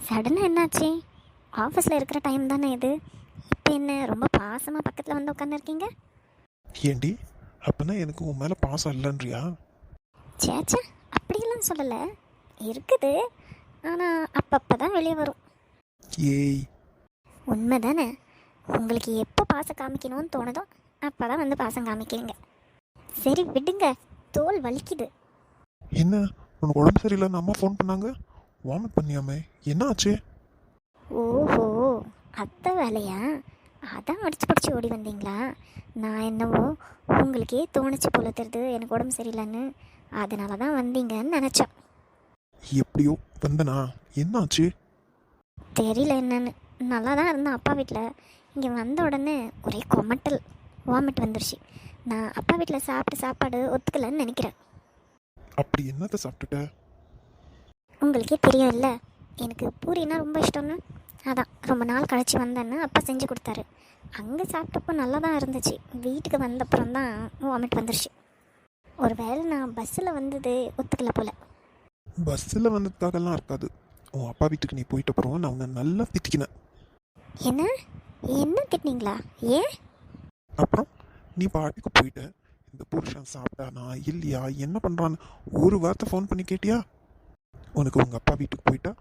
சடனாக என்னாச்சு? ஆஃபீஸில் இருக்கிற டைம் தானே இது. இப்போ என்ன ரொம்ப பாசமாக பக்கத்தில் வந்து உட்காந்துருக்கீங்க? ஏண்டி அப்பனா எனக்கு உன் மேலே பாசம் இல்லைன்றியா? சேச்சே, அப்படியெல்லாம் சொல்லலை. இருக்குது, ஆனால் அப்பப்போ தான் வெளியே வரும். ஏய், உண்மை தானே. உங்களுக்கு எப்போ பாசம் காமிக்கணும்னு தோணுதோ அப்போ தான் வந்து பாசம் காமிக்கிறீங்க. சரி விடுங்க, தோல் வலிக்குது. என்ன உனக்கு உடம்பு சரியில்லைன்னு அம்மா ஃபோன் பண்ணாங்க? வாமிட் பண்ணியாமே, என்ன ஆச்சு? ஓஹோ, அத்தை வேலையா? அதான் அடிச்சு பிடிச்சி ஓடி வந்தீங்களா? நான் என்னவோ உங்களுக்கே தோணுச்சு போல தெரியுது எனக்கு உடம்பு சரியில்லைன்னு, அதனால தான் வந்தீங்கன்னு நினச்சேன். எப்படியோ வந்தனா, என்ன ஆச்சு? தெரியல என்னன்னு. நல்லா தான் இருந்தேன் அப்பா வீட்டில். இங்கே வந்த உடனே ஒரே கொமட்டல், வாமிட் வந்துருச்சு. நான் அப்பா வீட்டில் சாப்பிட்டு சாப்பாடு ஒத்துக்கலைன்னு நினைக்கிறேன். அப்படி என்னத்தை சாப்பிட்டுட்ட? உங்களுக்கே தெரியும் இல்லை, எனக்கு பூரினா ரொம்ப இஷ்டம்னு. அதான் ரொம்ப நாள் கழிச்சு வந்தேன்னு அப்பா செஞ்சு கொடுத்தாரு. அங்கே சாப்பிட்டப்போ நல்லா தான் இருந்துச்சு. வீட்டுக்கு வந்தப்புறம் தான் வாமிட் வந்துருச்சு. ஒரு வேளை நான் பஸ்ஸில் வந்தது ஒத்துக்கல போல். பஸ்ஸில் வந்ததுக்காகலாம் இருக்காது. உன் அப்பா வீட்டுக்கு நீ போயிட்ட அப்புறம் நான் உன்னை நல்லா திட்டிக்கினேன். என்ன என்ன திட்டினீங்களா? ஏன்? அப்புறம் நீ பாட்டுக்கு போயிட்ட. இந்த புருஷன் சாப்பிட்டானா இல்லையா, என்ன பண்ணுறான்னு ஒரு வார்த்தை ஃபோன் பண்ணி கேட்டியா? உனக்கு உங்கள் அப்பா வீட்டுக்கு போயிட்டா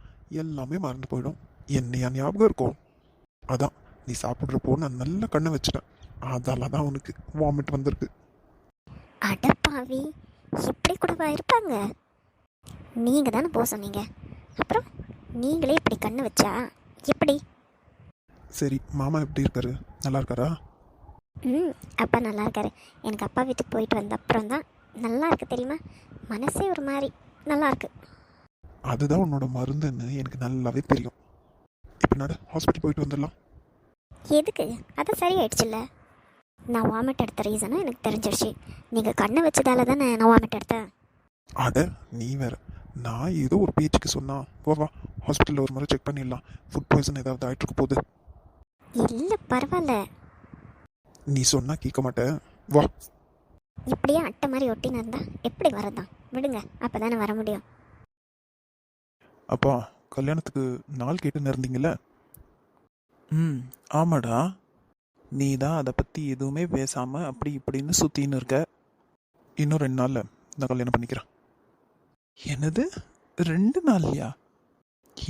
எல்லாமே மறந்து போயிடும். என்னையா ஞாபகம் இருக்கும்? அதான் நீ சாப்பிட்றப்போ நான் நல்ல கண்ணை வச்சுட்டேன். அதால தான் உனக்கு வாமிட் வந்திருக்கு. அடப்பாவி, இப்படி கூடவா இருப்பாங்க? நீங்கள் தானே போக சொன்னீங்க. அப்புறம் நீங்களே இப்படி கண்ணு வச்சா எப்படி? சரி, மாமா எப்படி இருக்காரு? நல்லா இருக்காரா? அப்பா நல்லா இருக்காரு. எனக்கு அப்பா வீட்டுக்கு போயிட்டு வந்த அப்புறம் தான் நல்லா இருக்கு தெரியுமா. மனசே ஒரு மாதிரி நல்லா இருக்கு. அதுதான் உன்னோட மருந்துன்னு எனக்கு நல்லாவே தெரியும். இப்போ நட, ஹாஸ்பிட்டல் போயிட்டு வந்துடலாம். எதுக்கு? அது சரியாயிடுச்சுல்ல. நான் வாமிட் எடுத்த ரீசனும் எனக்கு தெரிஞ்சிடுச்சு. நீங்கள் கண்ணை வச்சதால தானே நான் வாமிட் எடுத்தேன். அட நீ வேற, நான் ஏதோ ஒரு பேச்சுக்கு சொன்னா வா வா, ஹாஸ்பிட்டலில் ஒரு முறை செக் பண்ணிடலாம். ஃபுட் பாய்சன் ஏதாவது ஆயிட்டு இருக்க போகுது. இல்லை பரவாயில்ல. நீ சொன்னா கேட்க மாட்டேன், வா. இப்படியே அட்டை மாதிரி ஒட்டின்னு இருந்தா எப்படி வரதான்? விடுங்க, அப்போ தானே வர முடியும். அப்பா, கல்யாணத்துக்கு நாள் கேட்டுன்னு இருந்தீங்கல்ல? ஆமாடா. நீ தான் அதை பற்றி எதுவுமே பேசாமல் அப்படி இப்படின்னு சுற்றின்னு இருக்க. இன்னும் 2 நாளில் நான் கல்யாணம் பண்ணிக்கிறேன். என்னது 2 நாள்லையா?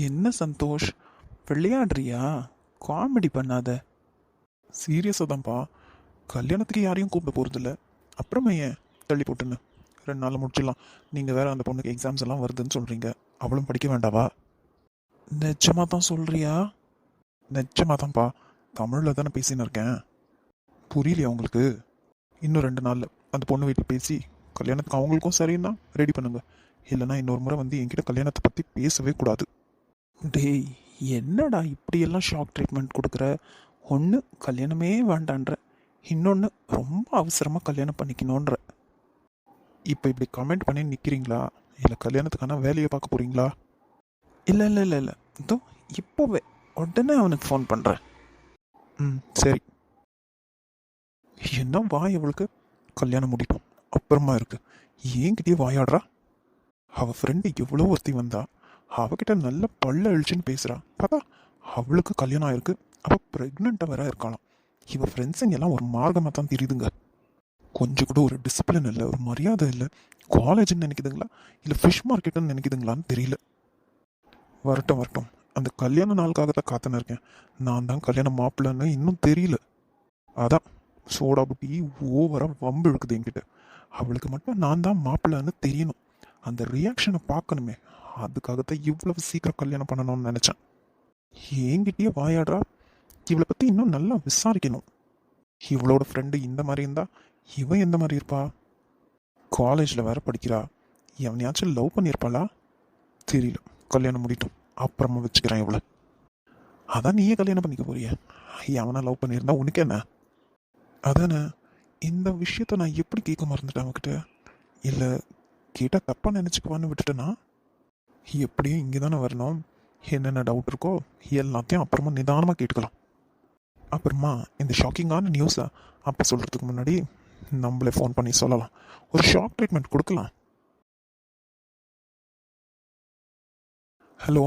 என்ன சந்தோஷ், விளையாடுறியா? காமெடி பண்ணாத. சீரியஸாக தான்ப்பா. கல்யாணத்துக்கு யாரையும் கூப்பிட போகிறதில்ல. அப்புறமா ஏன் தள்ளி போட்டுன்னு 2 நாளில் முடிச்சிடலாம். நீங்கள் வேற அந்த பொண்ணுக்கு எக்ஸாம்ஸ் எல்லாம் வருதுன்னு சொல்கிறீங்க. அவளும் படிக்க வேண்டாவா? நிஜமாக தான் சொல்கிறியா? நிஜமாக தான்ப்பா. தமிழில் தானே பேசின்னு இருக்கேன். புரியலையா உங்களுக்கு? இன்னும் 2 நாளில் அந்த பொண்ணு வீட்டில் பேசி கல்யாணத்துக்கு அவங்களுக்கும் சரின்னா ரெடி பண்ணுங்க. இல்லைனா இன்னொரு முறை வந்து என்கிட்ட கல்யாணத்தை பற்றி பேசவே கூடாது. டேய், என்னடா இப்படியெல்லாம் ஷாக் ட்ரீட்மெண்ட் கொடுக்குற? ஒன்று கல்யாணமே வேண்டான்ற, இன்னொன்று ரொம்ப அவசரமாக கல்யாணம் பண்ணிக்கணுன்ற. இப்போ இப்படி கமெண்ட் பண்ணி நிற்கிறீங்களா, இல்லை கல்யாணத்துக்கான வேலையை பார்க்க போகிறீங்களா? இல்லை இல்லை இல்லை இல்லை, இதோ இப்போவே உடனே அவனுக்கு ஃபோன் பண்ணுறேன். சரி. என்ன வாய் அவளுக்கு? கல்யாணம் முடிக்கும் அப்புறமா இருக்கு, ஏன்கிட்டயே வாயாடுறா? அவள் ஃப்ரெண்டு எவ்வளோ ஒருத்தி வந்தா, அவகிட்ட நல்ல பல்ல அழிச்சுன்னு பேசுகிறா. பார்த்தா அவளுக்கு கல்யாணம் ஆயிருக்கு, அவள் ப்ரெக்னெண்ட்டாக வேற இருக்கலாம். இவள் ஃப்ரெண்ட்ஸுங்க எல்லாம் ஒரு மார்க்கமாக தான் தெரியுதுங்க. கொஞ்சம் கூட ஒரு டிசிப்ளின் இல்லை, ஒரு மரியாதை இல்லை. காலேஜ்னு நினைக்குதுங்களா இல்லை ஃபிஷ் மார்க்கெட்டுன்னு நினைக்குதுங்களான்னு தெரியல. வரட்டும் வரட்டும், அந்த கல்யாண நாளுக்காக தான் காத்துன்னு இருக்கேன். நான் தான் கல்யாண மாப்பிள்ளைன்னு இன்னும் தெரியல. அதான் சோடா புட்டி ஓவராக வம்பு இழுக்குது என்கிட்ட. அவளுக்கு மட்டும் நான் தான் மாப்பிள்ளைன்னு தெரியணும். அந்த ரியாக்ஷனை பார்க்கணுமே, அதுக்காகத்தான் இவ்வளவு சீக்கிரம் கல்யாணம் பண்ணணும்னு நினச்சேன். என்கிட்டயே வாயாடுறா. இவளை பற்றி இன்னும் நல்லா விசாரிக்கணும். இவளோட ஃப்ரெண்டு இந்த மாதிரி இருந்தா இவன் எந்த மாதிரி இருப்பா? காலேஜில் வேற படிக்கிறா. எவனையாச்சும் லவ் பண்ணியிருப்பாளா? தெரியல. கல்யாணம் முடிட்டும், அப்புறமா வச்சுக்கிறேன் இவளை. அதான் நீயே கல்யாணம் பண்ணிக்க போறிய. எவனா லவ் பண்ணியிருந்தா உனக்கு என்ன? அதானே, இந்த விஷயத்த நான் எப்படி கேட்க மறந்துட்டேன் அவகிட்ட. இல்லை கேட்டால் தப்பாக நினச்சிக்குவான்னு விட்டுட்டேன்னா? எப்படியும் இங்கே தானே வரணும். என்னென்ன டவுட் இருக்கோ எல்லாத்தையும் அப்புறமா நிதானமாக கேட்டுக்கலாம். அப்புறமா இந்த ஷாக்கிங்கான நியூஸை அப்போ சொல்கிறதுக்கு முன்னாடி நம்மளே ஃபோன் பண்ணி சொல்லலாம். ஒரு ஷாக் ட்ரீட்மெண்ட் கொடுக்கலாம். ஹலோ,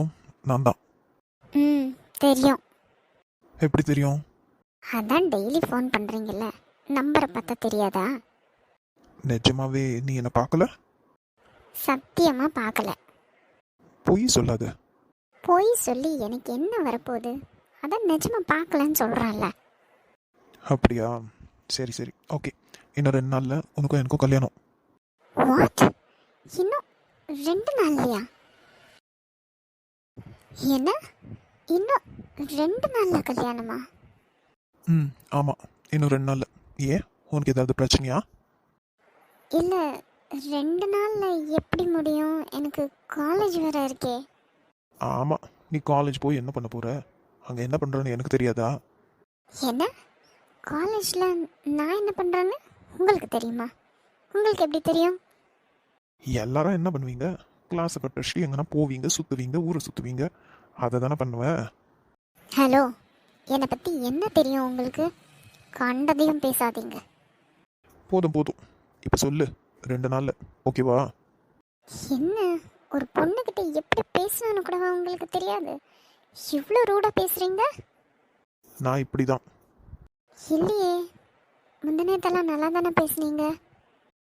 நான் தான். ம் தெரியும். எப்படி தெரியும்? அதான் டெய்லி ஃபோன் பண்ணுறீங்கல்ல, நம்பரை பார்த்தா தெரியாதா? நிஜமாவே நீ என்ன பார்க்கல? சத்தியமாக பார்க்கல. பொய் சொல்லாத. போய் சொல்லி எனக்கு என்ன வரப்போகுது? அதான் நிஜமாக பார்க்கலன்னு சொல்கிறேன்ல. அப்படியா? சரி சரி, ஓகே. இன்னும் 2 நாளில் உனக்கும் எனக்கும் கல்யாணம். வாட்? இன்னும் 2 நாள்லையா? என்ன? இன்னும் 2 நாளில் கல்யாணமா? ம் ஆமாம், இன்னும் 2 நாளில். ஏன், உனக்கு ஏதாவது பிரச்சனையா? இல்லை, 2 நாளில் எப்படி முடியும்? எனக்கு காலேஜ் வேறு இருக்கே. ஆமாம், நீ காலேஜ் போய் என்ன பண்ண போகிற? அங்கே என்ன பண்ணுறன்னு எனக்கு தெரியாதா? என்ன? காலேஜில் நான் என்ன பண்ணுறேன்னு உங்களுக்கு தெரியுமா? உங்களுக்கு எப்படி தெரியும்? எல்லாரும் என்ன பண்ணுவீங்க? கிளாஸை கட் அடிச்சுட்டு எங்கன்னா போவீங்க, சுற்றுவீங்க, ஊரை சுற்றுவீங்க. அதை தானே பண்ணுவேன். ஹலோ, என்னை பற்றி என்ன தெரியும் உங்களுக்கு? கண்டதையும் பேசாதீங்க. போதும் போதும், இப்போ சொல்லு. 2 நாளில் ஓகேவா? என்ன, ஒரு பொண்ணுக்கிட்ட எப்படி பேசணும்னு கூடவா உங்களுக்கு தெரியாது? இவ்வளோ ரூடாக பேசுகிறீங்க. நான் இப்படி தான். இல்லையே, முந்தினத்தெல்லாம் நல்லா தானே பேசுனீங்க.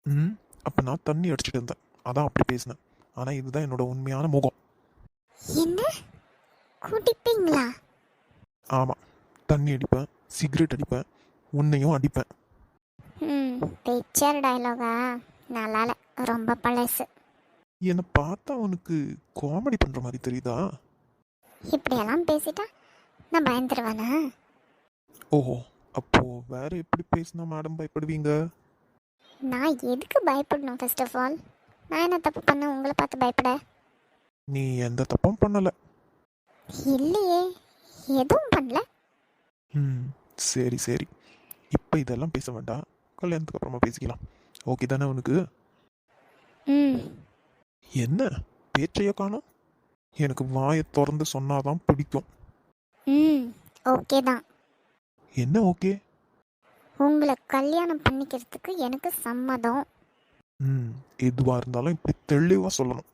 ம் அப்போ நான் தண்ணி அடிச்சிட்டு இருந்தேன், அதான் அப்படி பேசினேன். ஆனால் இதுதான் என்னோட உண்மையான முகம். என்ன, குடிப்பீங்களா? ஆமாம், தண்ணி அடிப்பேன், சிகரெட் அடிப்பேன், உன்னையும் அடிப்பேன். ம் பிக்சர் டயலாகா? நல்லால, ரொம்ப பழசு. என்னை பார்த்தா உனக்கு காமெடி பண்ணுற மாதிரி தெரியுதா? இப்படியெல்லாம் பேசிட்டா நான் பயந்துருவேனா? ஓஹோ, அப்போது வேற எப்படி பேசினா மேடம் பயப்படுவீங்க? நான் எதுக்கு பயப்படணும்? ஃபர்ஸ்ட் ஆஃப் ஆல், நான் என்ன தப்பு பண்ண உங்களை பார்த்து பயப்பட? நீ எந்த தப்பும் பண்ணலை. இல்லையே, எதுவும் பண்ணல. ம் சரி சரி, இப்போ இதெல்லாம் பேச வேண்டாம், கல்யாணத்துக்கு அப்புறமா பேசிக்கலாம். ஓகே தானே உனக்கு? ம் என்ன பேச்சைய காணோம்? எனக்கு வாயை திறந்து சொன்னாதான் பிடிக்கும். ம் ஓகே தான். என்ன ஓகே? உங்களை கல்யாணம் பண்ணிக்கிறதுக்கு எனக்கு சம்மதம். ம் எதுவாக இருந்தாலும் இப்படி தெளிவாக சொல்லணும்.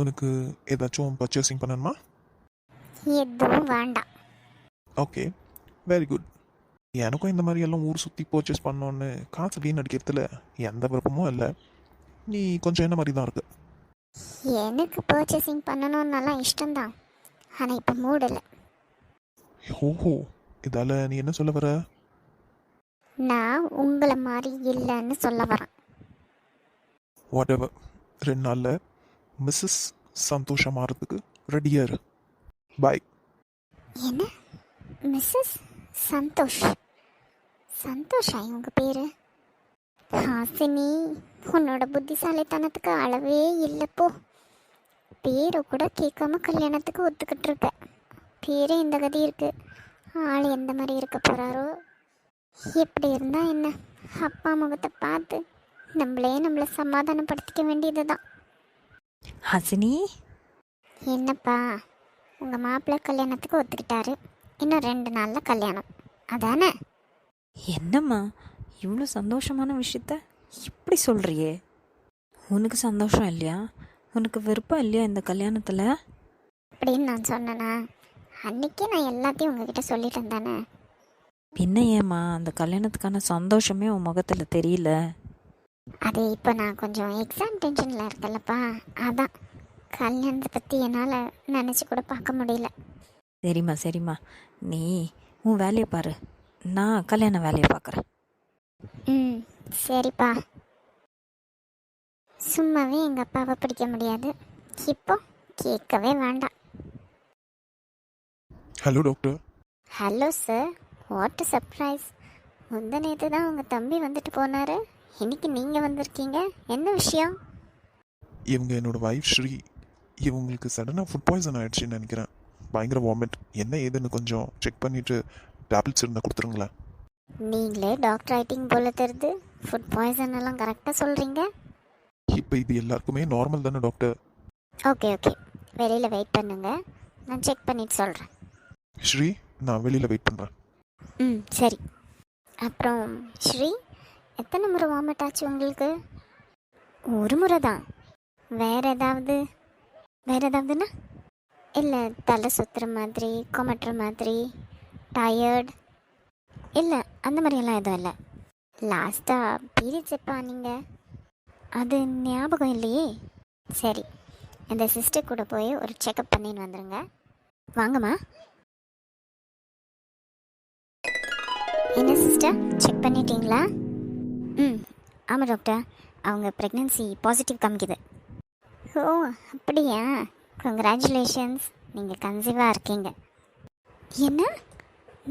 உனக்கு ஏதாச்சும் பர்ச்சேசிங் பண்ணணுமா? எதுவும் வேண்டாம். Okay, very good. எனக்கும் இந்த மாதிரி எல்லாம் ஊர் சுற்றி பர்ச்சேஸ் பண்ணோன்னு காசு வீணடிக்கிறதுல எந்த விருப்பமும் இல்லை. நீ கொஞ்சம் என்ன மாதிரி தான் இருக்கு. எனக்கு பர்ச்சேசிங் பண்ணணும்னாலாம் இஷ்டம்தான், ஆனால் இப்போ மூடலை. ஓஹோ, இதால் நீ என்ன சொல்ல வர? நான் உங்களை மாதிரி இல்லைன்னு சொல்ல வரேன். வாட் எவர், 2 நாளில் மிஸ்ஸஸ் சந்தோஷம் மாறதுக்கு ரெடியாக இரு. பாய். என்ன, மிஸ்ஸஸ் சந்தோஷ்? சந்தோஷா இவங்க பேரு? ஹாசினி, உன்னோட புத்திசாலித்தனத்துக்கு அளவே இல்லைப்போ. பேரை கூட கேட்காம கல்யாணத்துக்கு ஒத்துக்கிட்டு இருக்க. பேரே இந்த கதி இருக்கு, ஆள் எந்த மாதிரி இருக்க போறாரோ. எப்படி இருந்தா என்ன, அப்பா முகத்தை பார்த்து நம்மளை சமாதானப்படுத்திக்க வேண்டியது தான். ஹசினி, என்னப்பா, உங்கள் மாப்பிள்ளை கல்யாணத்துக்கு ஒத்துக்கிட்டாரு, இன்னும் 2 நாளில் கல்யாணம், அதானே? என்னம்மா இவ்வளோ சந்தோஷமான விஷயத்த இப்படி சொல்கிறியே? உனக்கு சந்தோஷம் இல்லையா? உனக்கு விருப்பம் இல்லையா இந்த கல்யாணத்தில்? அப்படின்னு நான் சொன்னேனா? அன்னைக்கே நான் எல்லாத்தையும் உங்ககிட்ட சொல்லிட்டேன் தானே. பின்ன ஏம்மா அந்த கல்யாணத்துக்கான சந்தோஷமே உன் முகத்தில் தெரியல? அது இப்போ நான் கொஞ்சம் எக்ஸாம் டென்ஷனில் இருக்கேன்லப்பா, அதான் கல்யாணத்தை பற்றி என்னால் நினச்சி கூட பார்க்க முடியல. சரிம்மா சரிம்மா, நீ உன் வேலையை பாரு, நான் கல்யாண வேலையை பார்க்குறேன். ம் சரிப்பா. சும்மாவே எங்கள் அப்பாவை பிடிக்க முடியாது, இப்போ கேட்கவே வேண்டாம். Hello doctor. Hello sir, what surprise. முந்த நேற்று தான் உங்கள் தம்பி வந்துட்டு போனார், இன்னைக்கு நீங்கள் வந்திருக்கீங்க, என்ன விஷயம்? இவங்க என்னோட வைஃப் ஸ்ரீ. இவங்களுக்கு சடனாக ஃபுட் பாய்சன் ஆகிடுச்சின்னு நினைக்கிறேன். பயங்கர வாமிட். என்ன ஏதுன்னு கொஞ்சம் செக் பண்ணிவிட்டு டேப்லெட்ஸ் இருந்தால் கொடுத்துருங்களேன். நீங்களே டாக்டர் ஆயிட்டிங் போல தெரியுது, ஃபுட் பாய்சன் எல்லாம் கரெக்டாக சொல்கிறீங்க. இப்போ இது எல்லாருக்குமே நார்மல் தானே டாக்டர்? ஓகே ஓகே, வெளியில் வெயிட் பண்ணுங்க, நான் செக் பண்ணிட்டு சொல்கிறேன். ஸ்ரீ, நான் வெளியில் வெயிட் பண்ணுறேன். ம் சரி. அப்புறம் ஸ்ரீ, எத்தனை முறை வாமிட் ஆச்சு உங்களுக்கு? ஒரு முறை தான். வேற ஏதாவதுன்னா? இல்லை தலை சுற்றுற மாதிரி கொமட்டுற மாதிரி டயர்ட் இல்லை அந்த மாதிரியெல்லாம் எதுவும் இல்லை. லாஸ்ட்டாக பீரியட்ஸ் எப்போ நீங்கள் அது ஞாபகம் இல்லையே. சரி, இந்த சிஸ்டர் கூட போய் ஒரு செக்கப் பண்ணின்னு வந்துடுங்க. வாங்கம்மா. என்ன சிஸ்டர், செக் பண்ணிட்டீங்களா? ம், ஆமாம் டாக்டர், அவங்க ப்ரெக்னென்சி பாசிட்டிவ் காமிக்குது. ஓ அப்படியா, கங்க்ராச்சுலேஷன்ஸ், நீங்கள் கன்சீவாக இருக்கீங்க. என்ன,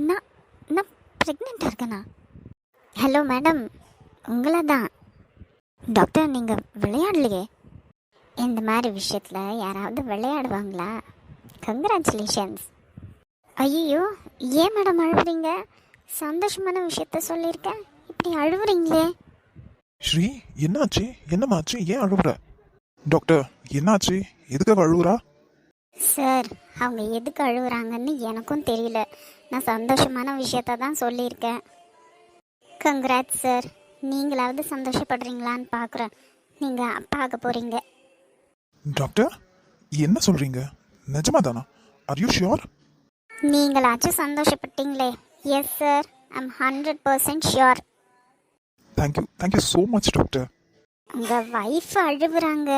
நான் நான் ப்ரெக்னெண்ட்டாக இருக்கேனா? ஹலோ மேடம், உங்களை தான். டாக்டர், நீங்கள் விளையாடலையே. இந்த மாதிரி விஷயத்தில் யாராவது விளையாடுவாங்களா? கங்க்ராச்சுலேஷன்ஸ். ஐயோ, ஏன் மேடம் அழுவுறீங்க? சந்தோஷமான விஷயத்த சொல்லியிருக்கேன், இப்படி அழுவுறீங்களே. ஸ்ரீ, என்னாச்சு? என்னமாச்சு? ஏன் அழுவுற? டாக்டர், என்னாச்சு? எதுக்காக அழுவுறா? சார், அவங்க எதுக்கு அழுகுறாங்கன்னு எனக்கும் தெரியல. நான் சந்தோஷமான விஷயத்த தான் சொல்லியிருக்கேன். கங்க்ராட்ஸ் சார், நீங்களாவது சந்தோஷப்படுறீங்களான்னு பார்க்குறேன். நீங்கள் அப்பா ஆக போகிறீங்க. டாக்டர், என்ன சொல்றீங்க? நிஜமா தானா? Are you sure? நீங்களாச்சும் சந்தோஷப்பட்டீங்களே. Yes sir, I'm 100% sure. Thank you so much doctor. உங்கள் ஒய்ஃப் அழுகுறாங்க.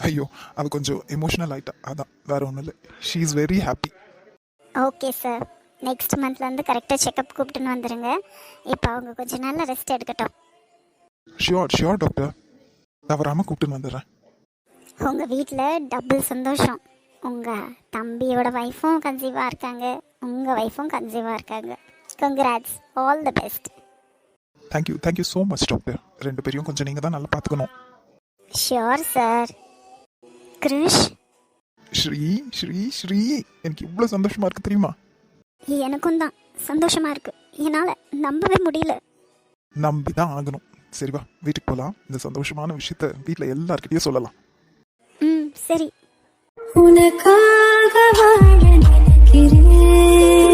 ஐயோ, அது கொஞ்சம் எமோஷனல் ஆயிட்டா, அதான், வேற ஒன்றும் இல்லை. She is very happy. Okay sir, next மந்த்லேருந்து கரெக்டாக செக்கப் கூப்பிட்டுன்னு வந்துடுங்க. இப்போ அவங்க கொஞ்சம் நல்லா ரெஸ்ட் எடுக்கட்டும். ஷியோர் டாக்டர், தவறாமல் கூப்பிட்டுன்னு வந்துடுறேன். உங்கள் வீட்டில் டபுள் சந்தோஷம். உங்கள் தம்பியோட ஒய்ஃபும் கன்சீவாக இருக்காங்க, உங்கள் ஒய்ஃபும் கன்சீவாக இருக்காங்க. Congrats, all the best. Thank you so much doctor. ரெண்டு பேரையும் கொஞ்சம் நீங்கள் தான் நல்லா பார்த்துக்கணும். Sure sir. கிருஷ், ஸ்ரீ, எனக்கு இவ்வளோ சந்தோஷமா இருக்கு தெரியுமா? எனக்கும் தான் சந்தோஷமாக இருக்குது. என்னால் நம்பவே முடியல. நம்பி தான் ஆகணும். சரி வா, வீட்டுக்கு போகலாம். இந்த சந்தோஷமான விஷயத்த வீட்டில் எல்லார்கிட்டயும் சொல்லலாம். ம், சரி. உனக்காக வாழ நினைக்கிறேன்.